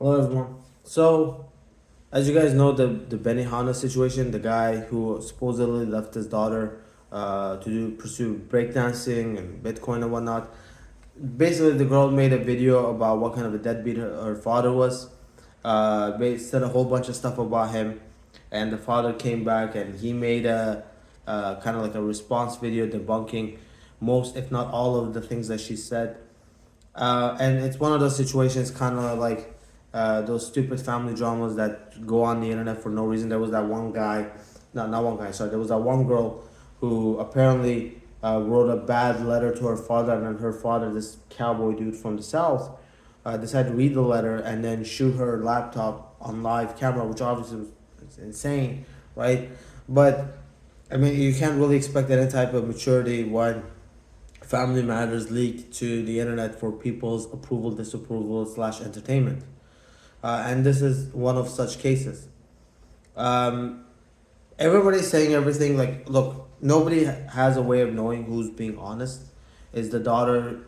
Hello, everyone. So, as you guys know, the Benihana situation, the guy who supposedly left his daughter pursue breakdancing and Bitcoin and whatnot. Basically, the girl made a video about what kind of a deadbeat her father was. Said a whole bunch of stuff about him, and the father came back and he made a kind of like a response video debunking most, if not all, of the things that she said. And it's one of those situations, kind of like those stupid family dramas that go on the internet for no reason. There was that one guy, not one guy, sorry. There was that one girl who apparently wrote a bad letter to her father, and then her father, this cowboy dude from the south, decided to read the letter and then shoot her laptop on live camera, which obviously was insane, right? But I mean, you can't really expect any type of maturity when family matters leak to the internet for people's approval, disapproval slash entertainment, and this is one of such cases. Um, Everybody's saying everything. Like, look, nobody has a way of knowing who's being honest. Is the daughter,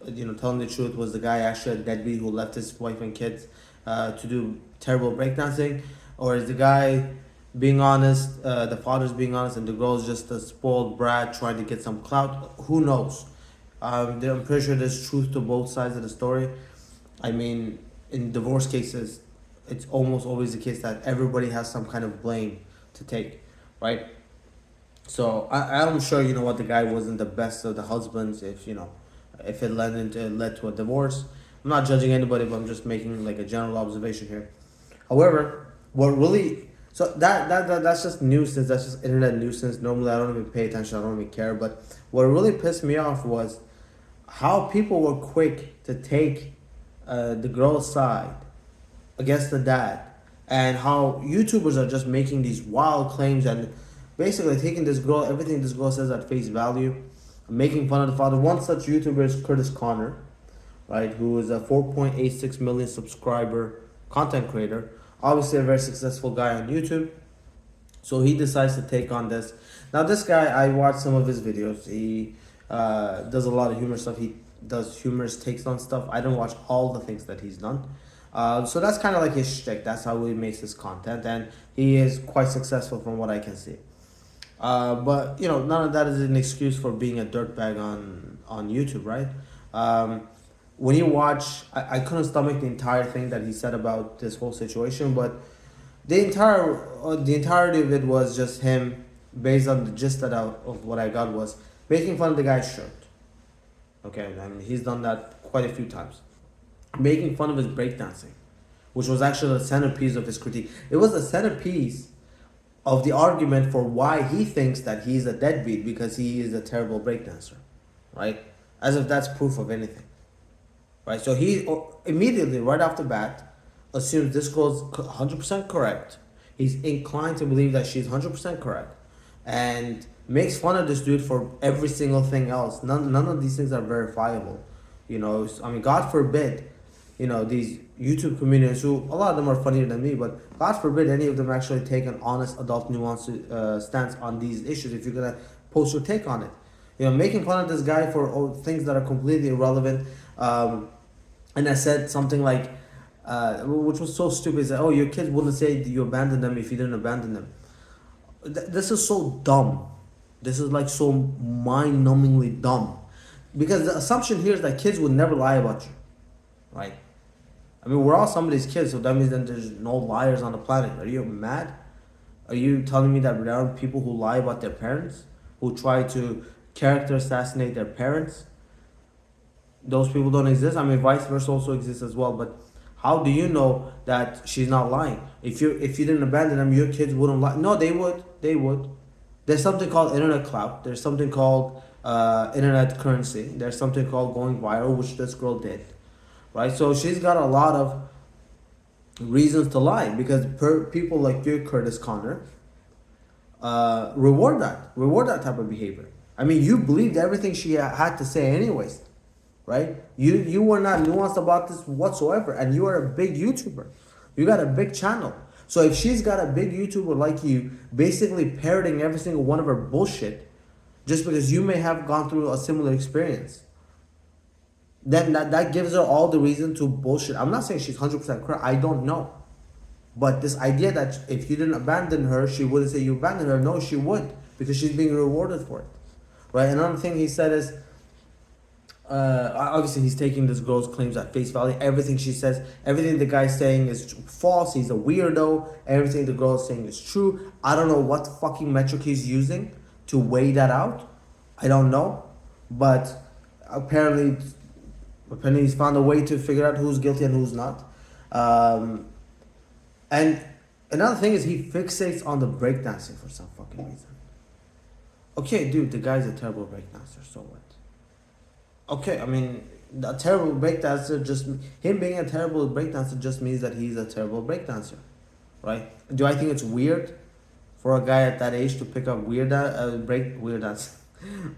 telling the truth? Was the guy actually a deadbeat who left his wife and kids to do terrible breakdancing, or is the guy being honest? The father's being honest, and the girl's just a spoiled brat trying to get some clout. Who knows? I'm pretty sure there's truth to both sides of the story. I mean, in divorce cases, it's almost always the case that everybody has some kind of blame to take, right? So I'm sure what the guy wasn't the best of the husbands. If it led to a divorce, I'm not judging anybody, but I'm just making like a general observation here. However, what really so that's just nuisance. That's just internet nuisance. Normally, I don't even pay attention. I don't even care. But what really pissed me off was how people were quick to take the girl's side against the dad, and how YouTubers are just making these wild claims and basically taking this girl, everything this girl says at face value, making fun of the father. One such YouTuber is Curtis Connor, right, who is a 4.86 million subscriber content creator, obviously a very successful guy on YouTube. So he decides to take on this. Now, this guy, I watched some of his videos. He does a lot of humor stuff. He does humorous takes on stuff. I don't watch all the things that he's done. So that's kind of like his shtick. That's how he makes his content, and he is quite successful from what I can see. But none of that is an excuse for being a dirtbag on YouTube, right? When you watch, I couldn't stomach the entire thing that he said about this whole situation, but the entirety of it was just him, based on the gist of what I got, was making fun of the guy's shirt. Okay, I mean, he's done that quite a few times. Making fun of his breakdancing, which was actually the centerpiece of his critique. It was the centerpiece of the argument for why he thinks that he's a deadbeat, because he is a terrible breakdancer, right? As if that's proof of anything, right? So he immediately, right off the bat, assumes this girl's 100% correct. He's inclined to believe that she's 100% correct, and makes fun of this dude for every single thing else. None of these things are verifiable. I mean, God forbid, these YouTube comedians, who a lot of them are funnier than me, but God forbid any of them actually take an honest, adult, nuanced stance on these issues. If you're gonna post your take on it, making fun of this guy for things that are completely irrelevant. And I said something like, which was so stupid, is that, oh, your kids wouldn't say you abandoned them if you didn't abandon them. This is so dumb. This is like so mind-numbingly dumb, because the assumption here is that kids would never lie about you, right? I mean, we're all somebody's kids, so that means that there's no liars on the planet. Are you mad? Are you telling me that there are people who lie about their parents, who try to character assassinate their parents? Those people don't exist. I mean, vice versa also exists as well. But how do you know that she's not lying? If you didn't abandon them, your kids wouldn't lie. No, they would. They would. There's something called internet clout. There's something called internet currency. There's something called going viral, which this girl did, right? So she's got a lot of reasons to lie, because people like you, Curtis Connor, reward that type of behavior. I mean, you believed everything she had to say, anyways, right? You were not nuanced about this whatsoever, and you are a big YouTuber. You got a big channel. So if she's got a big YouTuber like you, basically parroting every single one of her bullshit, just because you may have gone through a similar experience, then that gives her all the reason to bullshit. I'm not saying she's 100% correct. I don't know. But this idea that if you didn't abandon her, she wouldn't say you abandoned her. No, she would, because she's being rewarded for it. Right? Another thing he said is, obviously he's taking this girl's claims at face value. Everything she says, everything the guy's saying is false. He's a weirdo. Everything the girl is saying is true. I don't know what fucking metric he's using to weigh that out. I don't know. But apparently he's found a way to figure out who's guilty and who's not. And another thing is he fixates on the breakdancing for some fucking reason. Okay, dude, the guy's a terrible breakdancer, so what? Okay, I mean, a terrible breakdancer just, him being a terrible breakdancer just means that he's a terrible breakdancer, right? Do I think it's weird for a guy at that age to pick up weird dance,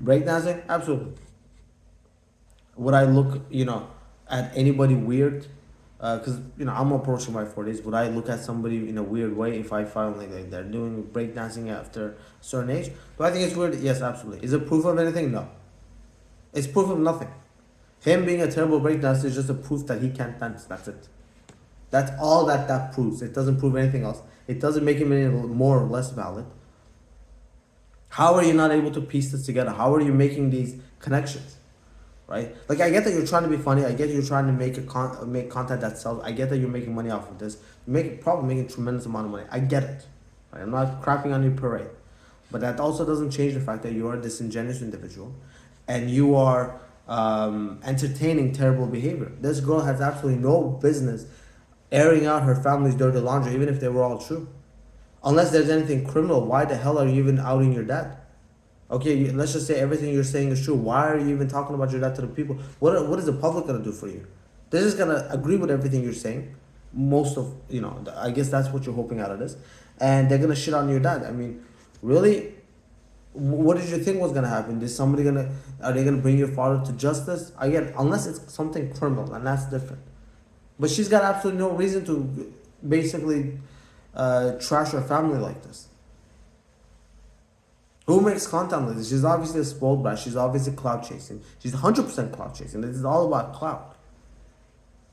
breakdancing? Absolutely. Would I look, at anybody weird? Because I'm approaching my 40s. Would I look at somebody in a weird way if I find like they're doing breakdancing after a certain age? Do I think it's weird? Yes, absolutely. Is it proof of anything? No. It's proof of nothing. Him being a terrible breakdancer is just a proof that he can't dance. That's it. That's all that proves. It doesn't prove anything else. It doesn't make him any more or less valid. How are you not able to piece this together? How are you making these connections? Right? Like, I get that you're trying to be funny. I get you're trying to make content that sells. I get that you're making money off of this. You're probably making a tremendous amount of money. I get it. Right? I'm not crapping on your parade. But that also doesn't change the fact that you are a disingenuous individual and you are entertaining terrible behavior. This girl has absolutely no business airing out her family's dirty laundry, even if they were all true. Unless there's anything criminal, why the hell are you even outing your dad? Okay, let's just say everything you're saying is true. Why are you even talking about your dad to the people? What is the public gonna do for you? They're just gonna agree with everything you're saying. I guess that's what you're hoping out of this, and they're gonna shit on your dad. I mean, really, what did you think was gonna happen? Are they gonna bring your father to justice? Again, unless it's something criminal, and that's different. But she's got absolutely no reason to basically trash her family like this. Who makes content like this? She's obviously a spoiled brat. She's obviously clout chasing. She's 100% clout chasing. This is all about clout.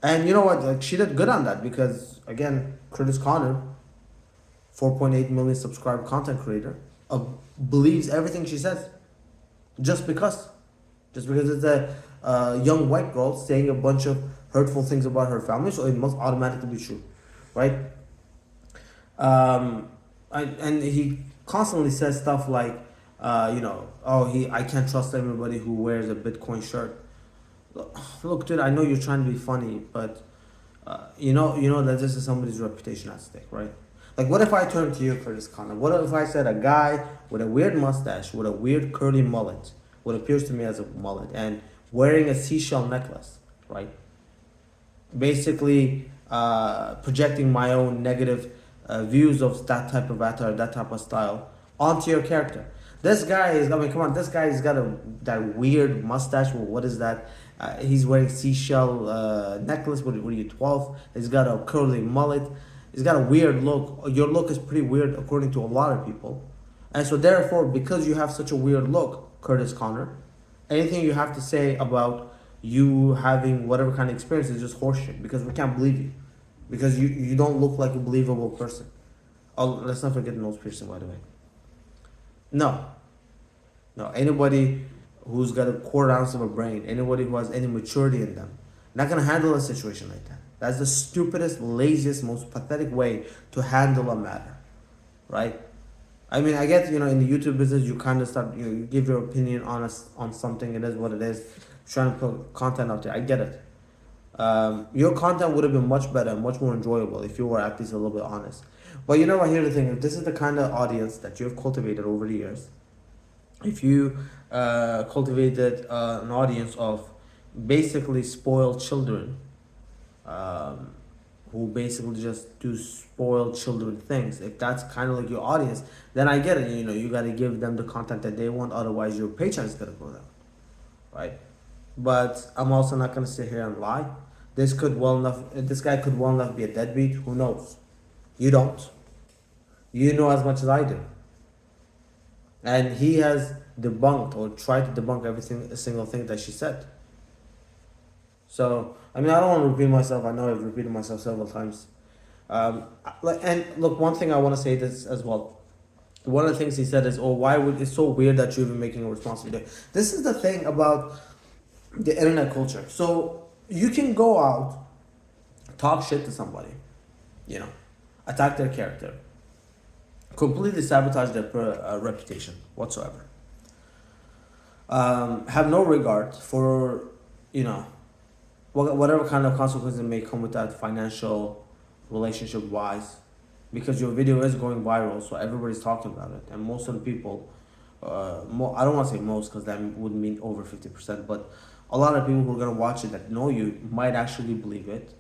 And you know what? Like, she did good on that because, again, Curtis Connor, 4.8 million subscribed content creator, believes everything she says. Just because it's a young white girl saying a bunch of hurtful things about her family, so it must automatically be true, right? And he constantly says stuff like, I can't trust everybody who wears a Bitcoin shirt. Look, dude, I know you're trying to be funny, but you know that this is somebody's reputation at stake, right? Like, what if I turned to you, Curtis Connor? What if I said a guy with a weird mustache, with a weird curly mullet, what appears to me as a mullet, and wearing a seashell necklace, right? Basically, projecting my own negative views of that type of attire, that type of style onto your character. This guy is, come on, this guy's got that weird mustache. Well, what is that? He's wearing seashell necklace. What are you, 12? He's got a curly mullet. He's got a weird look. Your look is pretty weird according to a lot of people. And so therefore, because you have such a weird look, Curtis Connor, anything you have to say about you having whatever kind of experience is just horseshit, because we can't believe you. Because you don't look like a believable person. Oh, let's not forget nose piercing, by the way. No, anybody who's got a quarter ounce of a brain, anybody who has any maturity in them, not gonna handle a situation like that. That's the stupidest, laziest, most pathetic way to handle a matter, right? I mean, I get, in the YouTube business, you kind of start, you give your opinion on something. It is what it is. Trying to put content out there. I get it. Your content would have been much better and much more enjoyable if you were at least a little bit honest. But you know what? Here's the thing. If this is the kind of audience that you have cultivated over the years, if you cultivated an audience of basically spoiled children, who basically just do spoiled children things, if that's kind of like your audience, then I get it. You got to give them the content that they want. Otherwise, your paycheck is going to go down, right? But I'm also not going to sit here and lie. This guy could well enough be a deadbeat. Who knows? You don't. You know as much as I do. And he has debunked or tried to debunk every single thing that she said. So, I mean, I don't want to repeat myself. I know I've repeated myself several times. And look, one thing I want to say this as well. One of the things he said is, "Oh, why would it's so weird that you're even making a response video?" This is the thing about the internet culture. So you can go out, talk shit to somebody, you know, attack their character, completely sabotage their reputation whatsoever. Have no regard for, you know, whatever kind of consequences may come with that, financial, relationship wise, because your video is going viral, so everybody's talking about it, and most of the people, I don't want to say most because that would mean over 50%, but a lot of people who are gonna watch it that know you might actually believe it.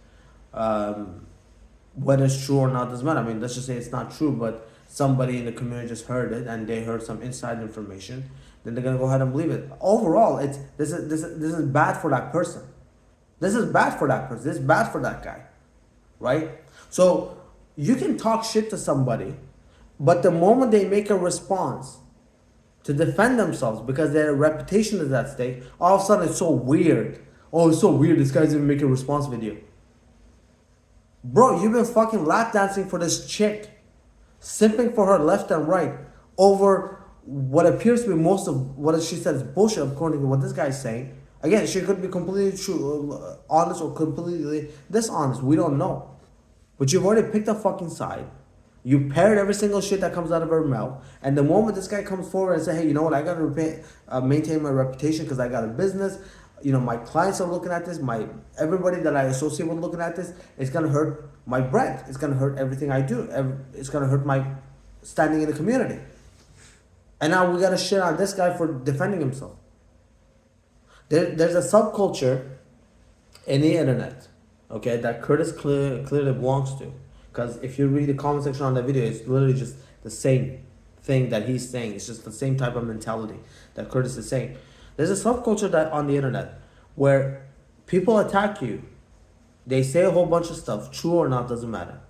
Whether it's true or not doesn't matter. I mean, let's just say it's not true, but somebody in the community just heard it and they heard some inside information, then they're gonna go ahead and believe it. Overall, this is bad for that person. This is bad for that person. This is bad for that guy, right? So you can talk shit to somebody, but the moment they make a response to defend themselves because their reputation is at stake, all of a sudden it's so weird. Oh, it's so weird. This guy's even making a response video. Bro, you've been fucking lap dancing for this chick, simping for her left and right over what appears to be most of what she said is bullshit according to what this guy's saying. Again, she could be completely true, honest, or completely dishonest. We don't know. But you've already picked a fucking side. You parrot every single shit that comes out of her mouth. And the moment this guy comes forward and say, hey, you know what, I gotta maintain my reputation because I got a business. You know, my clients are looking at this. Everybody that I associate with looking at this. It's gonna hurt my brand. It's gonna hurt everything I do. It's gonna hurt my standing in the community. And now we gotta shit on this guy for defending himself. There's a subculture in the internet, okay, that Curtis clearly belongs to. Because if you read the comment section on that video, it's literally just the same thing that he's saying. It's just the same type of mentality that Curtis is saying. There's a subculture that on the internet where people attack you. They say a whole bunch of stuff, true or not, doesn't matter.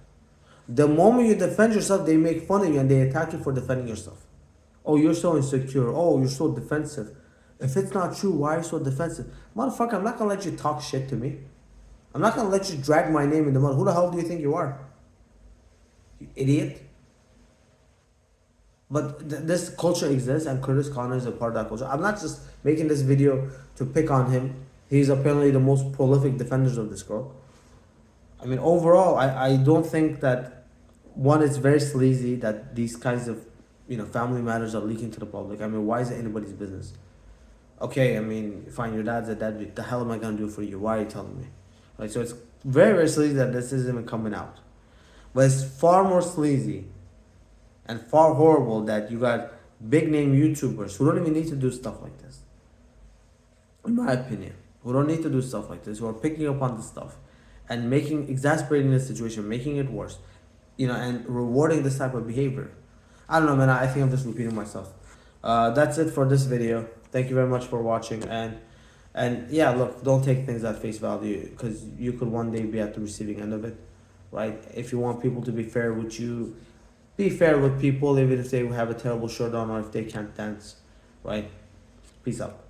The moment you defend yourself, they make fun of you and they attack you for defending yourself. Oh, you're so insecure. Oh, you're so defensive. If it's not true, why are you so defensive? Motherfucker, I'm not gonna let you talk shit to me. I'm not gonna let you drag my name in the mud. Who the hell do you think you are? You idiot. But this culture exists and Curtis Connor is a part of that culture. I'm not just making this video to pick on him. He's apparently the most prolific defenders of this girl. I mean, overall, I don't think that, one, it's very sleazy that these kinds of, you know, family matters are leaking to the public. I mean, why is it anybody's business? Okay, I mean, fine, your dad's a deadbeat. The hell am I gonna do for you? Why are you telling me? Right, so it's very, very sleazy that this isn't even coming out. But it's far more sleazy and far horrible that you got big name YouTubers who don't even need to do stuff like this. In my opinion, who don't need to do stuff like this, who are picking up on this stuff and exasperating the situation, making it worse, you know, and rewarding this type of behavior. I don't know, man. I think I'm just repeating myself. That's it for this video. Thank you very much for watching, and yeah, look, don't take things at face value because you could one day be at the receiving end of it, right? If you want people to be fair with you, be fair with people even if they have a terrible shirt on or if they can't dance, right? Peace out.